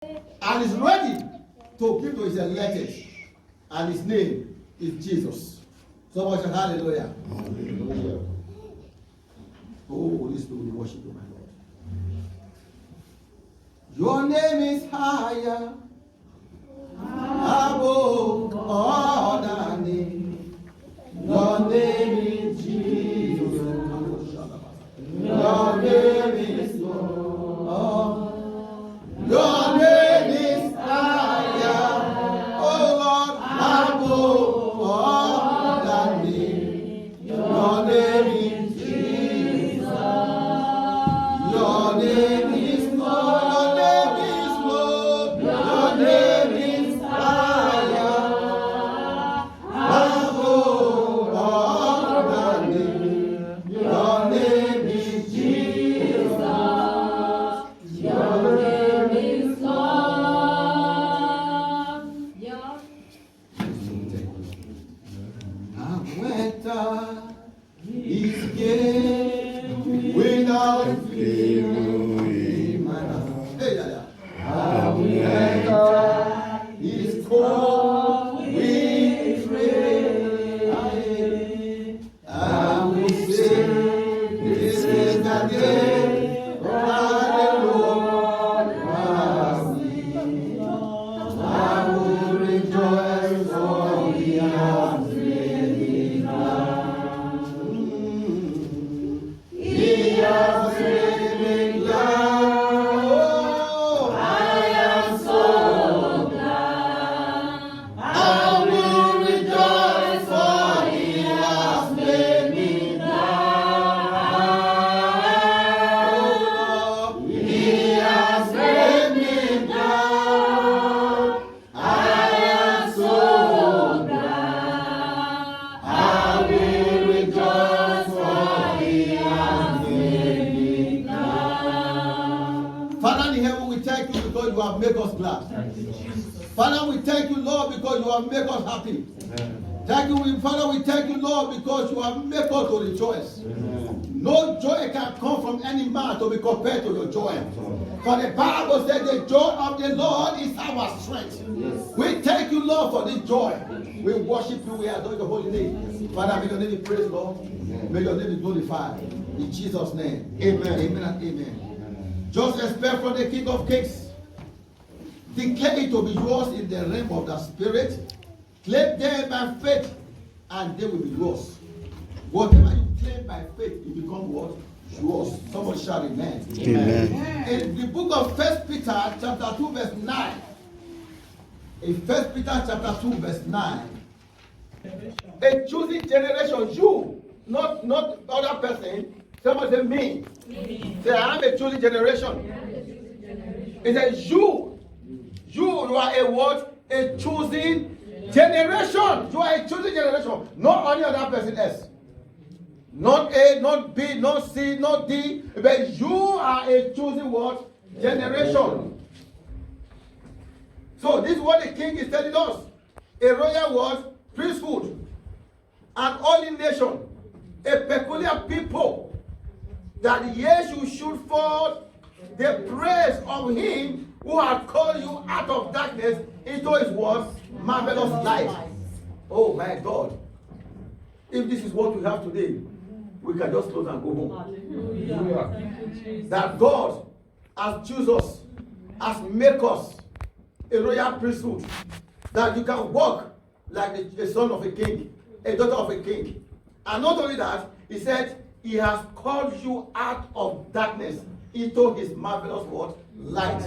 and is ready to give to his elected, and his name is Jesus. So much hallelujah. Hallelujah. Oh, Holy Spirit, we worship you, my Lord. Your name is higher above all the name. Your name is Jesus. Your name is Lord. Your name is higher, oh Lord, above all the name. Your name is Jesus. Your name is Lord. Your name is Lord. Your name is higher, above all the name. Your name is Jesus. Your name is His gate without fear. I will enter his court with praise. I will say, this is the day that the Lord has made. I will rejoice, for he has made me glad. He has made me glad. Oh, I am so glad. I will rejoice, for he has made me glad. Oh, he has made me glad. I am so glad. I will rejoice, for he has made me glad. Father in heaven, we thank you because you have made us glad. Father, we thank you, Lord, because you have made us happy. Thank you, Father, we thank you, Lord, because you have made us to rejoice. No joy can come from any man to be compared to your joy. For the Bible said the joy of the Lord is our strength. We thank you, Lord, for this joy. We worship you, we adore your holy name. Father, may your name be praised, Lord. May your name be glorified. In Jesus' name. Amen. Amen and amen. Just expect from the King of Kings. Declare it to be yours in the realm of the Spirit. Claim them by faith, and they will be yours. Whatever you claim by faith, it becomes what? Yours. Someone shout amen. Amen. In the book of 1 Peter chapter 2 verse 9. In 1 Peter chapter 2 verse 9. A choosing generation, you, not other person. Someone say me. Say I am a choosing generation. It says you are a what? A choosing generation. You are a choosing generation. Not any other person else. Not A, not B, not C, not D. But you are a choosing what? Generation. So this is what the king is telling us. A royal what? Priesthood. An holy nation. A peculiar people. That yes, you should forth the praise of him who has called you out of darkness into his what? Marvelous light. Oh my God. If this is what we have today, we can just close and go home. Hallelujah. That God has chosen us, has made us a royal priesthood. That you can walk like a son of a king, a daughter of a king. And not only that, he said, he has called you out of darkness into his marvelous what? Light.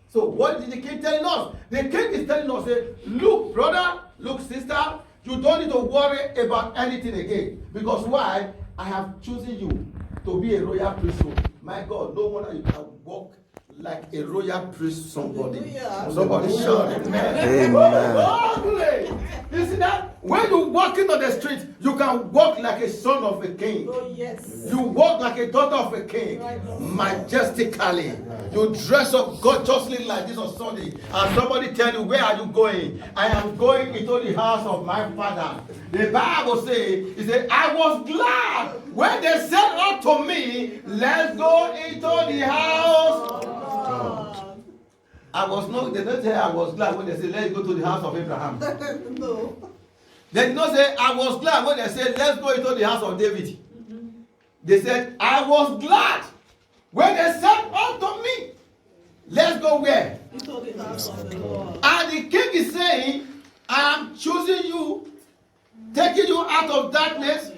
So what is the king telling us? The king is telling us, look brother, look sister, you don't need to worry about anything again. Because why? I have chosen you to be a royal priesthood. My God, no wonder you can walk like a royal priest somebody. Somebody shout amen. Amen. You see that? When you walking on the street, you can walk like a son of a king. Oh, yes. You walk like a daughter of a king. Majestically. You dress up gorgeously like this on Sunday. And somebody tell you, where are you going? I am going into the house of my father. The Bible says, it said, I was glad when they said unto me, let's go into the house. they don't say I was glad when they said, let's go to the house of Abraham. No. They did not say, I was glad when they said, let's go into the house of David. They said, I was glad when they said unto me, let's go where? Into the house of the Lord. And the king is saying, I am choosing you, taking you out of darkness.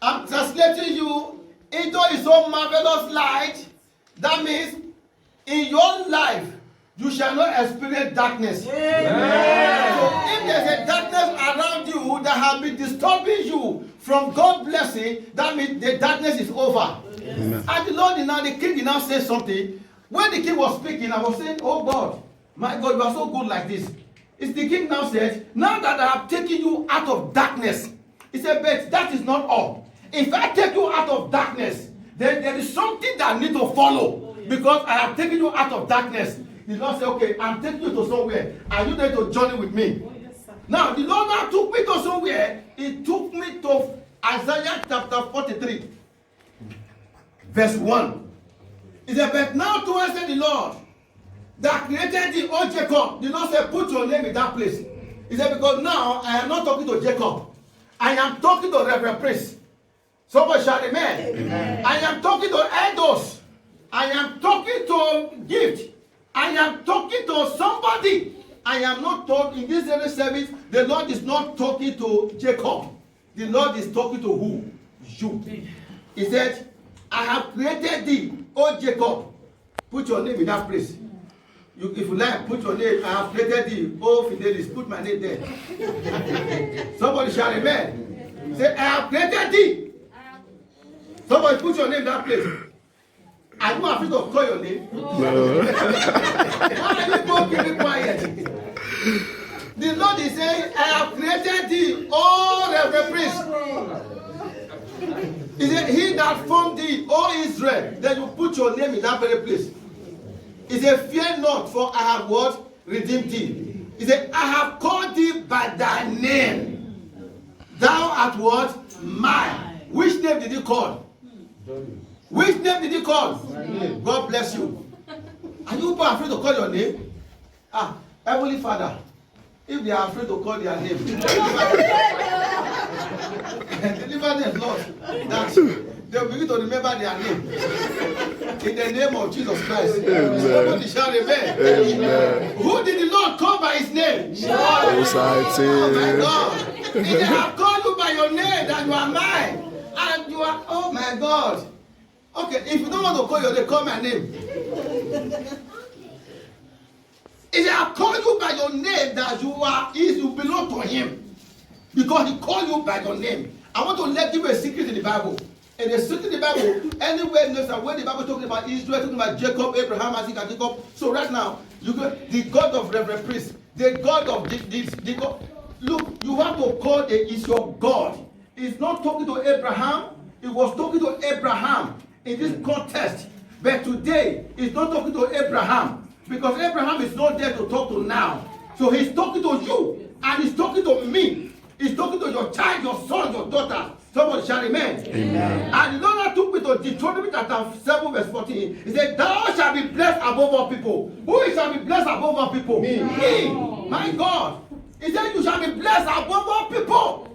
I'm translating you into his own marvelous light. That means in your life, you shall not experience darkness. Amen. So if there's a darkness around you that has been disturbing you from God's blessing, that means the darkness is over. Amen. And the king did now say something. When the king was speaking, I was saying, oh God, my God, you are so good like this. It's the king now said, now that I have taken you out of darkness, he said, but that is not all. If I take you out of darkness, then there is something that I need to follow. Because I have taken you out of darkness. The Lord said, okay, I'm taking you to somewhere. Are you there to journey with me? Oh, yes, sir. Now, the Lord now took me to somewhere. He took me to Isaiah chapter 43, verse 1. He said, but now to answer the Lord that created thee, O Jacob. The Lord said, put your name in that place. He said, because now I am not talking to Jacob. I am talking to Reverend Prince. Somebody shout amen. Amen. I am talking to elders. I am talking to gift. I am talking to somebody. I am not talking in this very service. The Lord is not talking to Jacob. The Lord is talking to who? You. He said, I have created thee, O Jacob. Put your name in that place. If you like, put your name. I have created thee, O Fidelis. Put my name there. Somebody shout amen. Say, I have created thee. Somebody put your name in that place. Are you afraid to call your name? No. Why are you both keeping quiet? The Lord is saying, I have created thee, O Reverend Prince. He said, he that formed thee, O Israel. Then you put your name in that very place. He said, fear not, for I have what? Redeemed thee. He said, I have called thee by thy name. Thou art what? Mine. Which name did he call? Which name did he call? God bless you. Are you afraid to call your name? Ah, Heavenly Father, if they are afraid to call their name, deliver them, Lord, that they will begin to remember their name. In the name of Jesus Christ. Somebody shout amen. Amen. Who did the Lord call by his name? Oh my God. He said, I have called you by your name, that you are mine. And you are, oh my God. Okay, if you don't want to call your name, call my name. He said, I call you by your name that you belong to him. Because he called you by your name. I want to let you a secret in the Bible. And the secret in the Bible, anywhere knows that when the Bible talking about Israel, talking about Jacob, Abraham, Isaac, and Jacob. So right now, you go, the God of Reverend Priest, the God of the God. Look, you have to call is your God. He's not talking to Abraham. He was talking to Abraham in this context. But today, he's not talking to Abraham. Because Abraham is not there to talk to now. So he's talking to you. And he's talking to me. He's talking to your child, your son, your daughter. Somebody shout amen. Amen. And the Lord took me to Deuteronomy chapter 7 verse 14. He said, thou shalt be blessed above all people. Who shall be blessed above all people? Me. My God. He said, you shall be blessed above all people.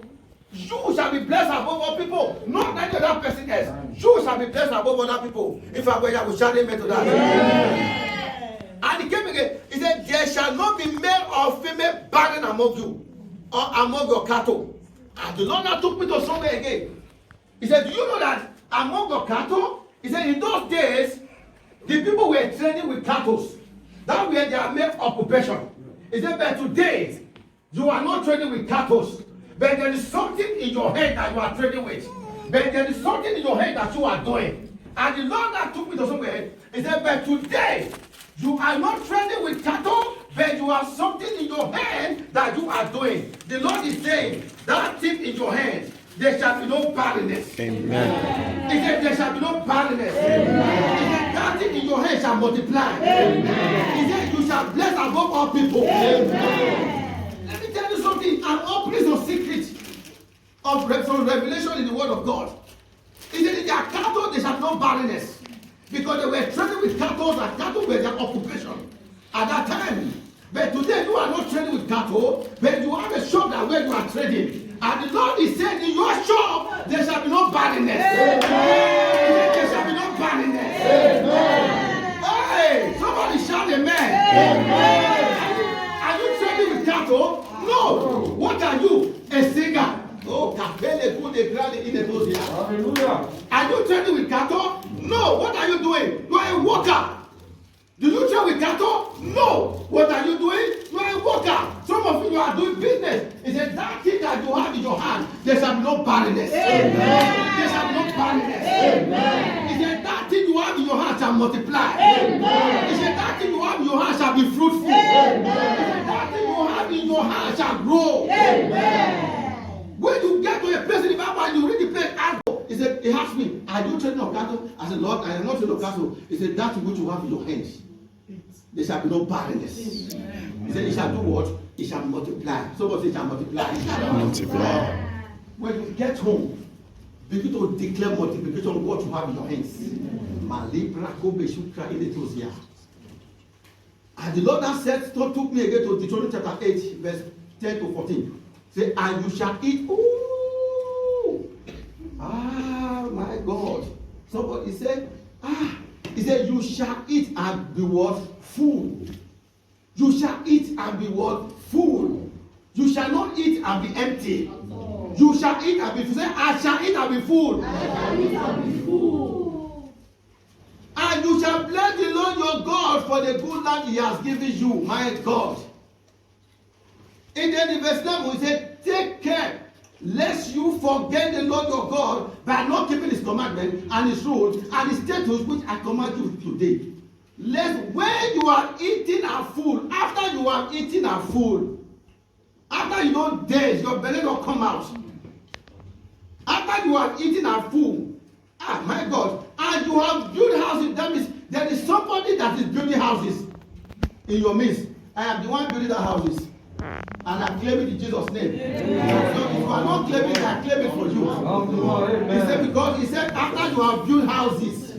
You shall be blessed above all people. Not any other person else. You shall be blessed above other people. If I were you, I would shout amen to that. Yeah. And he came again. He said, there shall not be male or female barren among you, or among your cattle. And the Lord now took me to somewhere again. He said, do you know that among your cattle? He said, in those days, the people were trading with cattle. That were their main occupation. He said, but today, you are not trading with cattle. But there is something in your head that you are trading with. But there is something in your head that you are doing. And the Lord that took me to somewhere, he said, but today, you are not trading with cattle, but you have something in your hand that you are doing. The Lord is saying, that thing in your hand, there shall be no barrenness. Amen. He said, there shall be no barrenness. Amen. He said, that thing in your hand shall multiply. Amen. He said, you shall bless above all people. Amen. Let me tell you something, an opening some secret of some revelation in the word of God. He said, in their cattle, there shall be no barrenness. Because they were trading with cattle, and cattle were their occupation. at that time. But today you are not trading with cattle, but you have a shop that where you are trading. And the Lord is saying, in your shop there shall be no barrenness. There shall be no barrenness. Hey, somebody shout amen. Are you trading with cattle? No. What are you? A singer. Oh, Kapele put the ground in the nose here. Hallelujah. Are you trading with cattle? No. What are you doing? You are a worker. Do you trade with cattle? No. What are you doing? You are a worker. Some of you are doing business. It's a that thing that you have in your hand. There shall be no barrenness. Amen. There shall be no barrenness. Amen. It's a that thing you have in your hand shall multiply. Amen. It's a that thing you have in your hand shall be fruitful. Amen. It's a that thing you have in your hand shall grow. Amen. When you get to a place in the Bible and you read the place, he said, he asked me, are you trading of cattle? I said, Lord, I am not trading of cattle. He said, that which you have in your hands, there shall be no barrenness. He said, it shall do what? It shall multiply. Somebody say, it shall multiply. Multiply. When you get home, begin to declare multiplication of what you have in your hands. And the Lord that said, took me again to Deuteronomy chapter 8, verse 10 to 14. Say, and you shall eat. Ooh. Ah, my God. Somebody said, he said, you shall eat and be what? Full. You shall eat and be what? Full. You shall not eat and be empty. You shall eat and be full. Say, I shall eat and be full. I shall eat and be full. And you shall bless the Lord your God for the good land he has given you, my God. And then in verse 11 he said, take care lest you forget the Lord your God by not keeping his commandments and his rules and his statutes which I command you today. Lest when you are eating and full, after you are eating and full, after you don't days, your belly will come out. After you are eating and full, my God, and you have built houses, that means there is somebody that is building houses in your midst. I am the one building the houses. And I claim it in Jesus' name. Amen. So if you are not claiming it, I claim it for you. Amen. He said, because he said, after you have built houses,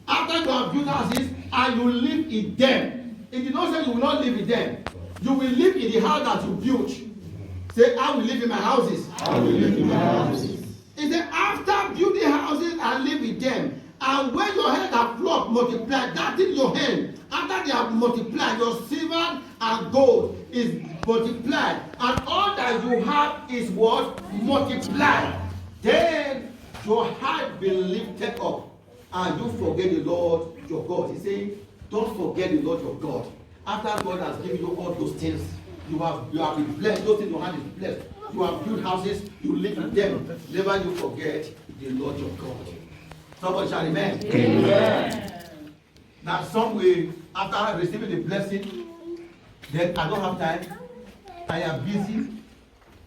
after you have built houses and you live in them, it did not say you will not live in them. You will live in the house that you built. Say, I will live in my houses. I will live in my houses. He said, after building houses and live in them, and when your hand have flocked, multiplied, that in your hand, after they have multiplied, your silver and gold is multiplied, and all that you have is what? Multiplied. Then your heart be lifted up, and you forget the Lord your God. He's saying, don't forget the Lord your God. After God has given you all those things, you have been blessed. Those things your hand is blessed. You have built houses, you live in them. Never you forget the Lord your God. Somebody shall amen. Amen. Now some way, after receiving the blessing, then I don't have time. I am busy.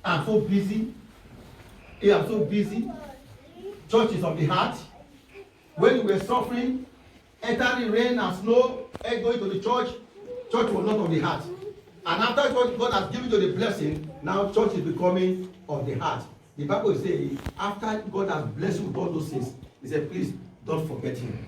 I'm so busy. I am so busy. Church is of the heart. When you were suffering, entering rain and snow, and going to the church was not of the heart. And after God has given you the blessing, now church is becoming of the heart. The Bible is saying, after God has blessed you with all those things, he said, please don't forget him.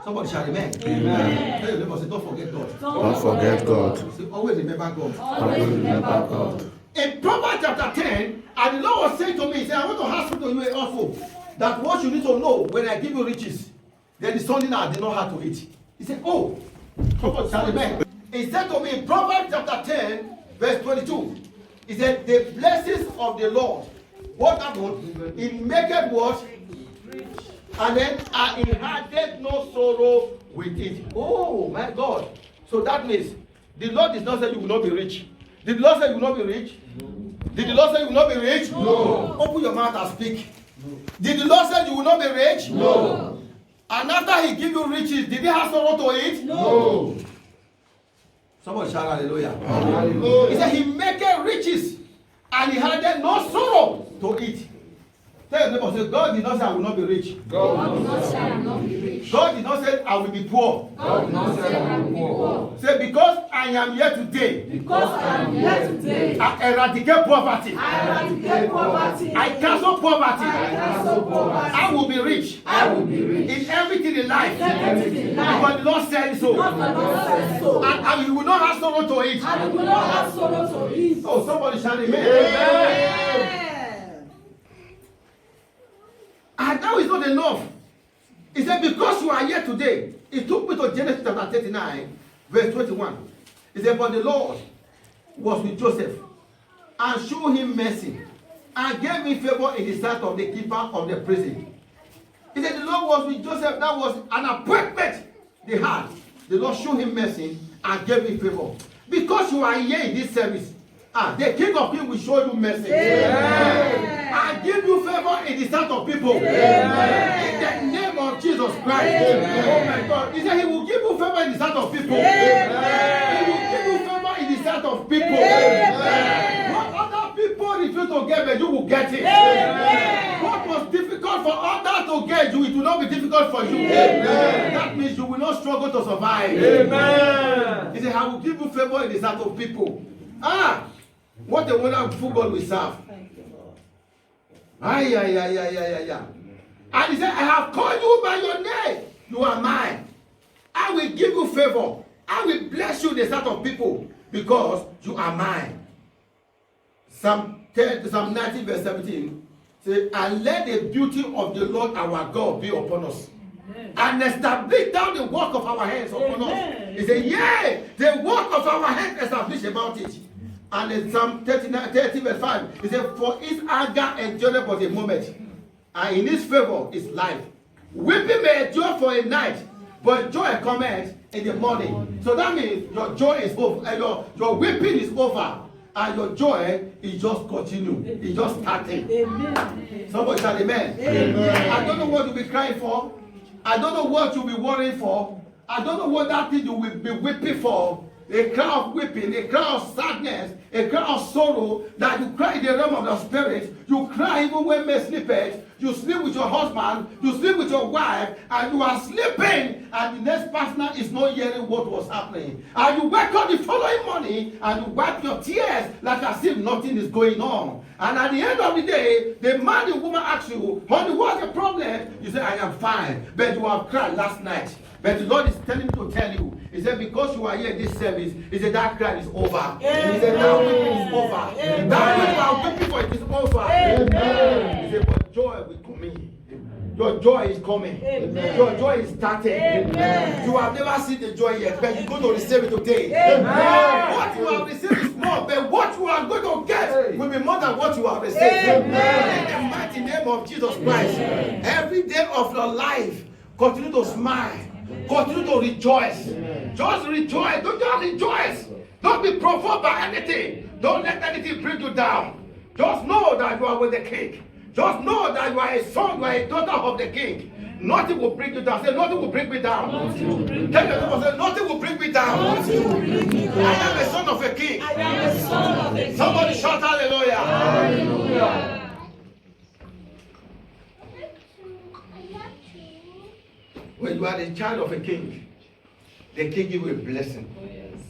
Somebody shall amen. Amen. Tell your neighbor, say, don't forget God. Don't forget God. Say, always remember God. Always remember God. In Proverbs chapter 10, and the Lord was saying to me, he said, I want to ask you to you also, that what you need to know when I give you riches, there is something that I did not have to eat. He said, oh, somebody shall amen. He said to me in Proverbs chapter 10, verse 22, he said, the blessings of the Lord, what happened? He maketh what? And then I inherited no sorrow with it. Oh my God. So that means the Lord did not say you will not be rich. Did the Lord say you will not be rich? Did the Lord say you will not be rich? No. Open your mouth and speak. Did the Lord say you will not be rich? No. And after he give you riches, did he have sorrow to it? No. Somebody shout hallelujah. Hallelujah. He said he maketh riches and he had no sorrow to it. Tell your neighbor, say, God did not say I will not be rich. God did not say I will not be rich. God did not say I will be poor. God did not say I will be poor. Say, because I am here today, Because I am here today, I eradicate poverty. I eradicate poverty. I cancel poverty. I cancel poverty. I will be rich. I will be rich. In everything in life. Everything in life. Because the Lord said so. Because the Lord said so. And you will not have sorrow to eat. And we will not have sorrow to eat. Oh, somebody shout amen. Amen. And now is not enough. He said, because you are here today, he took me to Genesis chapter 39, verse 21. He said, but the Lord was with Joseph and showed him mercy and gave him favor in the sight of the keeper of the prison. He said, the Lord was with Joseph. That was an appointment they had. The Lord showed him mercy and gave him favor. Because you are here in this service, the King of Kings will show you mercy. And give you favor in the sight of people. In the name of Jesus Christ. Oh my God. He said he will give you favor in the sight of people. He will give you favor in the sight of people. What other people refuse to get, but you will get it. What was difficult for others to get you, it will not be difficult for you. That means you will not struggle to survive. He said, I will give you favor in the sight of people. What a wonderful God we serve. And he said, I have called you by your name. You are mine. I will give you favor. I will bless you in the sight of people because you are mine. Psalm 19 verse 17 says, and let the beauty of the Lord our God be upon us. And establish down the work of our hands upon us. He said, yea, the work of our hands establish about it. And in Psalm 30 verse 5, he said, for his anger endureth but a moment, and in his favor is life. Weeping may endure for a night, but joy cometh in the morning. So that means your joy is over, your weeping is over, and your joy is just continue. It's just starting. Amen. Somebody shout amen. Amen. I don't know what you'll be crying for. I don't know what you'll be worrying for. I don't know what that thing you will be weeping for. A cry of weeping, a cry of sadness, a cry of sorrow that you cry in the realm of the spirit. You cry even when men sleep. You sleep with your husband, you sleep with your wife, and you are sleeping, and the next partner is not hearing what was happening. And you wake up the following morning and you wipe your tears like as if nothing is going on. And at the end of the day, the man, the woman asks you, honey, what's the problem? You say, I am fine, but you have cried last night. But the Lord is telling me to tell you, he said, because you are here in this service, he said, that cry is over. Amen. He said, that weeping is over. Amen. That which you are weeping for, it is over. Amen. He said, but joy will come in. Your joy is coming. Amen. Your joy is starting. Amen. You have never seen the joy yet, but you're going to receive it today. Amen. What you have received is more, but what you are going to get will be more than what you have received. Amen. In the mighty name of Jesus Christ, every day of your life, continue to smile. Continue to rejoice. Just rejoice. Don't just rejoice. Don't be provoked by anything. Don't let anything bring you down. Just know that you are with the King. Just know that you are a son, you are a daughter of the King. Nothing will bring you down. Say, nothing will bring me down. Tell your neighbor, say, nothing will bring me down. I am a son of a King. I am a son of a King. Somebody shout hallelujah. Hallelujah. When you are the child of a king, the king give you a blessing. Oh, yes.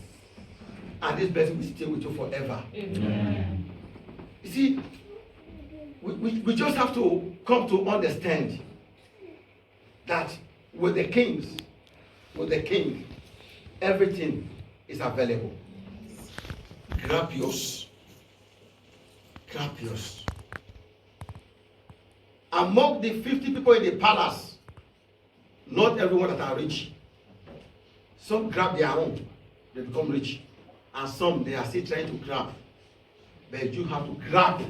And this blessing will stay with you forever. Amen. You see, we just have to come to understand that with the king, everything is available. Grab yours. Grab yours. Among the 50 people in the palace, not everyone that are rich. Some grab their own, they become rich. And some, they are still trying to grab. But you have to grab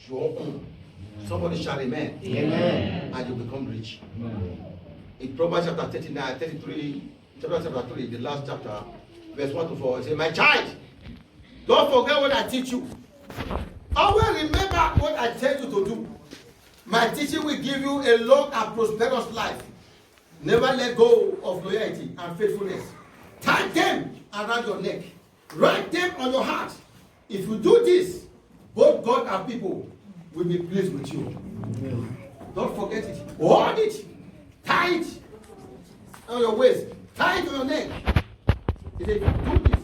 your own. Somebody shout amen. Amen. And you become rich. Amen. In Proverbs chapter 39, 33, chapter 3, the last chapter, verse 1 to 4, it says, my child, don't forget what I teach you. Always remember what I tell you to do. My teaching will give you a long and prosperous life. Never let go of loyalty and faithfulness. Tie them around your neck. Write them on your heart. If you do this, both God and people will be pleased with you. Don't forget it. Hold it tight on your waist, tight on your neck. He said, if you do this,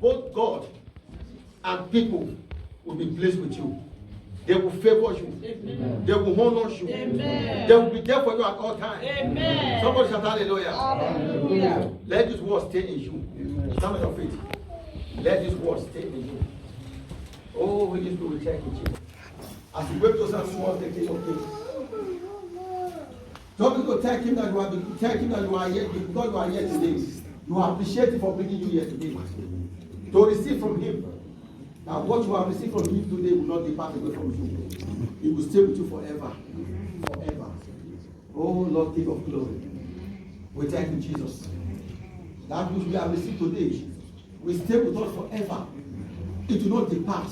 both God and people will be pleased with you. They will favor you. Amen. They will honor you. Amen. They will be there for you at all times. Amen. Somebody shout hallelujah. Hallelujah. Let this word stay in you. Stand on your feet. Let this word stay in you. Oh, Holy Spirit will thank you, Jesus. As you wave those hands towards the King of Kings. Don't be to thank him that you are here because you are here today. You appreciate him for bringing you here today. To receive from him. Now what you have received from him today will not depart away from you. It will stay with you forever. Forever. Oh Lord, King of glory. We thank you, Jesus. That which we have received today will stay with us forever. It will not depart.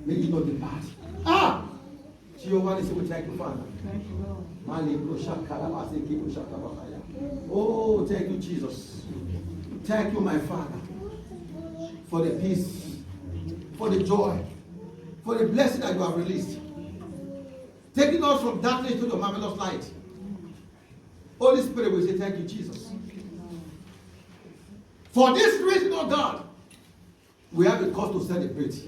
May it not depart. Ah! Jehovah, we thank you, Father. Thank you, Lord. Oh, thank you, Jesus. Thank you, my Father, for the peace, for the joy, for the blessing that you have released. Taking us from darkness to the marvelous light. Holy Spirit, we say thank you, Jesus. For this reason, oh God, we have a cause to celebrate.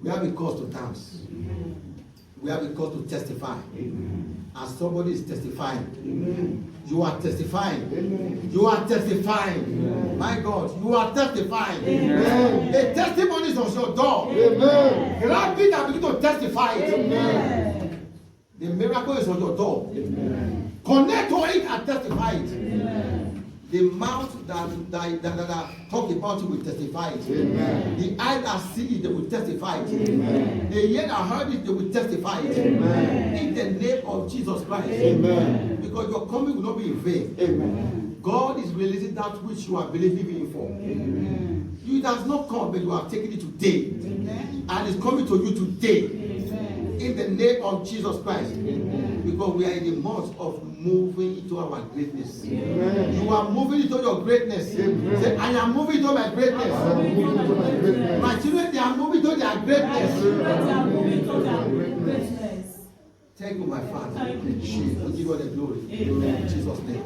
We have a cause to dance. We have a cause to testify. And somebody is testifying. You are testifying. You are testifying. My God, you are testifying. A testimony is on your door. Grab it and begin to testify it. The miracle is on your door. Connect to it and testify it. The mouth that talk about it will testify it. The eye that see it, they will testify it. The ear that heard it, they will testify it. In the name of Jesus Christ. Because your coming will not be in vain. God is releasing that which you are believing in for. It has not come, but you have taken it today. And it's coming to you today. In the name of Jesus Christ. Because we are in the month of moving into our greatness. You are moving into your greatness. Say, I am moving into my greatness. My children, they are moving into their greatness. Thank you, my Father. We give you all the glory. In Jesus' name.